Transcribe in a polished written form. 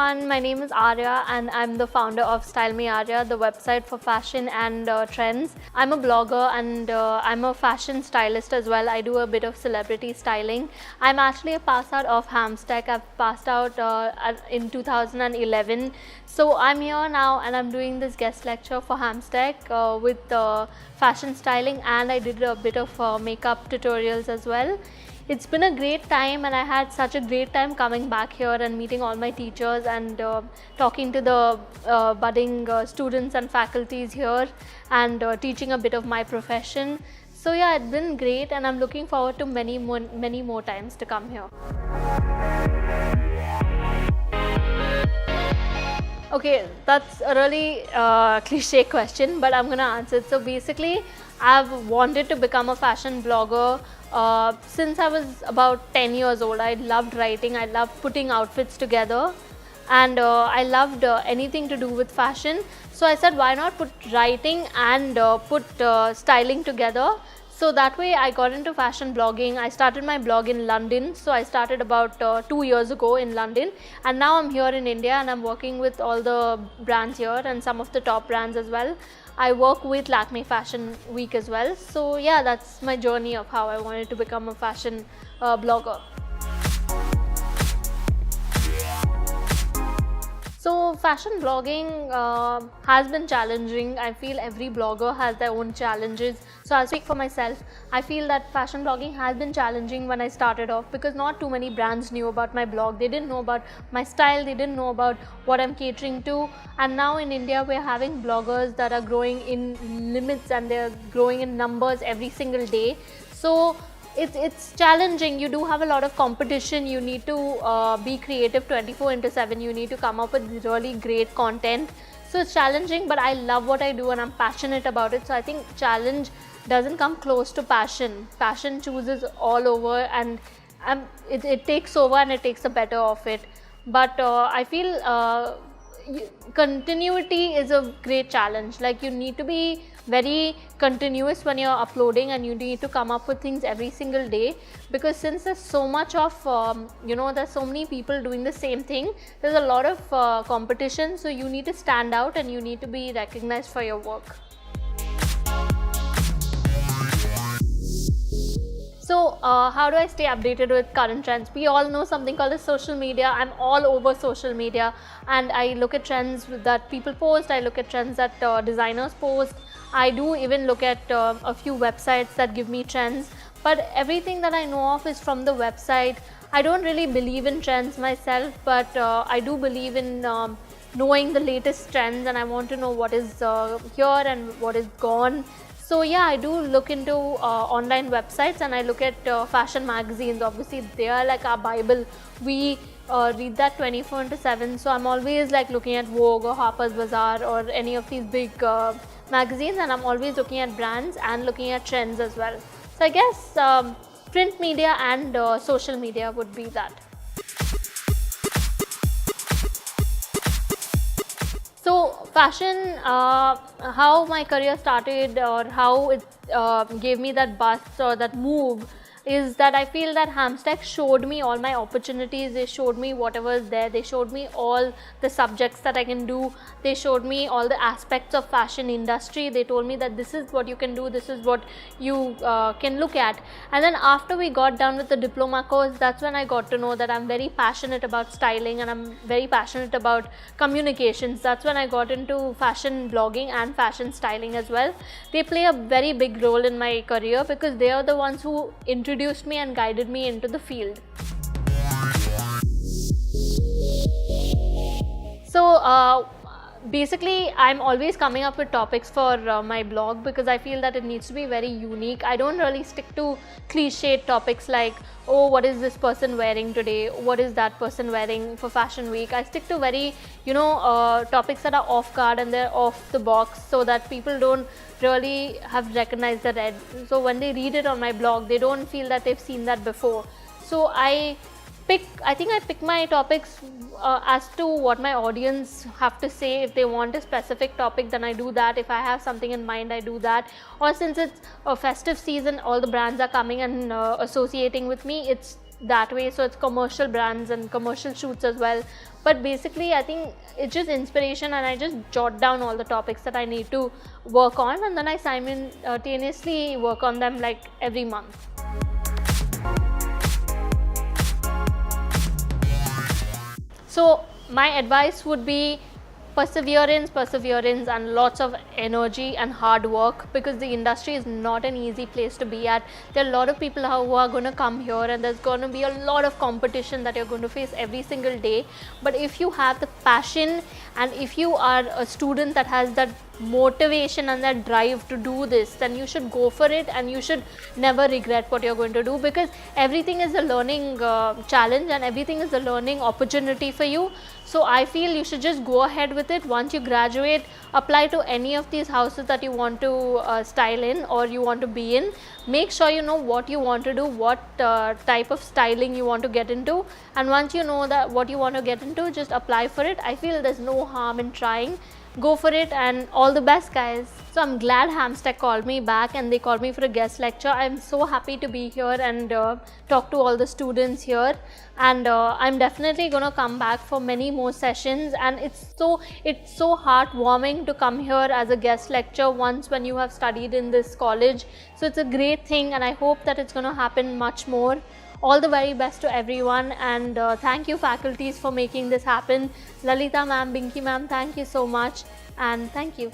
everyone, my name is Arya and I'm the founder of Style Me Arya, the website for fashion and trends. I'm a blogger and I'm a fashion stylist as well. I do a bit of celebrity styling. I'm actually a pass out of Hamstech. I've passed out in 2011. So I'm here now and I'm doing this guest lecture for Hamstech with fashion styling, and I did a bit of makeup tutorials as well. It's been a great time and I had such a great time coming back here and meeting all my teachers and talking to the budding students and faculties here and teaching a bit of my profession. So yeah, it's been great and I'm looking forward to many more times to come here. Okay, that's a really cliche question, but I'm gonna answer it. So basically, I've wanted to become a fashion blogger since I was about 10 years old. I loved writing, I loved putting outfits together, and I loved anything to do with fashion. So I said, why not put writing and put styling together? So that way I got into fashion blogging. I started my blog in London. So I started about 2 years ago in London, and now I'm here in India and I'm working with all the brands here and some of the top brands as well. I work with Lakme Fashion Week as well. So yeah, that's my journey of how I wanted to become a fashion blogger. So fashion blogging has been challenging. I feel every blogger has their own challenges. So I'll speak for myself. I feel that fashion blogging has been challenging when I started off because not too many brands knew about my blog. They didn't know about my style. They didn't know about what I'm catering to. And now in India, we're having bloggers that are growing in limits and they're growing in numbers every single day. So it's challenging. You do have a lot of competition. You need to be creative 24/7. You need to come up with really great content. So it's challenging, but I love what I do and I'm passionate about it. So I think challenge doesn't come close to passion. Passion chooses all over and it takes over and it takes the better of it. But I feel continuity is a great challenge. Like, you need to be very continuous when you're uploading and you need to come up with things every single day, because since there's so much of there's so many people doing the same thing, there's a lot of competition. So you need to stand out and you need to be recognized for your work. So how do I stay updated with current trends? We all know something called as social media. I'm all over social media and I look at trends that people post. I look at trends that designers post. I do even look at a few websites that give me trends, but everything that I know of is from the website. I don't really believe in trends myself, but I do believe in knowing the latest trends, and I want to know what is here and what is gone. So yeah, I do look into online websites and I look at fashion magazines. Obviously, they are like our Bible. We read that 24/7. So I'm always like looking at Vogue or Harper's Bazaar or any of these big magazines, and I'm always looking at brands and looking at trends as well. So I guess print media and social media would be that. So fashion, how my career started or how it gave me that bust or that move is that I feel that Hamstech showed me all my opportunities. They showed me whatever is there. They showed me all the subjects that I can do. They showed me all the aspects of fashion industry. They told me that this is what you can do, this is what you can look at. And then after we got done with the diploma course, that's when I got to know that I'm very passionate about styling and I'm very passionate about communications. That's when I got into fashion blogging and fashion styling as well. They play a very big role in my career because they are the ones who introduced me and guided me into the field. So basically, I'm always coming up with topics for my blog because I feel that it needs to be very unique. I don't really stick to cliched topics like, oh, what is this person wearing today? What is that person wearing for Fashion Week? I stick to very, topics that are off guard and they're off the box so that people don't really have recognized the red. So when they read it on my blog, they don't feel that they've seen that before. So I think I pick my topics as to what my audience have to say. If they want a specific topic, then I do that. If I have something in mind, I do that. Or since it's a festive season, all the brands are coming and associating with me, it's that way. So it's commercial brands and commercial shoots as well. but basically I think it's just inspiration, and I just jot down all the topics that I need to work on, and then I simultaneously work on them like every month. So my advice would be perseverance and lots of energy and hard work, because the industry is not an easy place to be at. There are a lot of people who are going to come here, and there's going to be a lot of competition that you're going to face every single day. But if you have the passion, and if you are a student that has that motivation and that drive to do this, then you should go for it, and you should never regret what you're going to do, because everything is a learning challenge, and everything is a learning opportunity for you. So I feel you should just go ahead with it. Once you graduate, apply to any of these houses that you want to style in or you want to be in. Make sure you know what you want to do, what type of styling you want to get into, and once you know that what you want to get into, just apply for it. I feel there's no harm in trying. Go for it, and all the best, guys. So I'm glad Hamstech called me back, and they called me for a guest lecture. I'm so happy to be here and talk to all the students here, and I'm definitely going to come back for many more sessions. And it's so heartwarming to come here as a guest lecture once when you have studied in this college. So it's a great thing, and I hope that it's going to happen much more. All the very best to everyone, and thank you faculties for making this happen. Lalita ma'am, Binky ma'am, thank you so much, and thank you.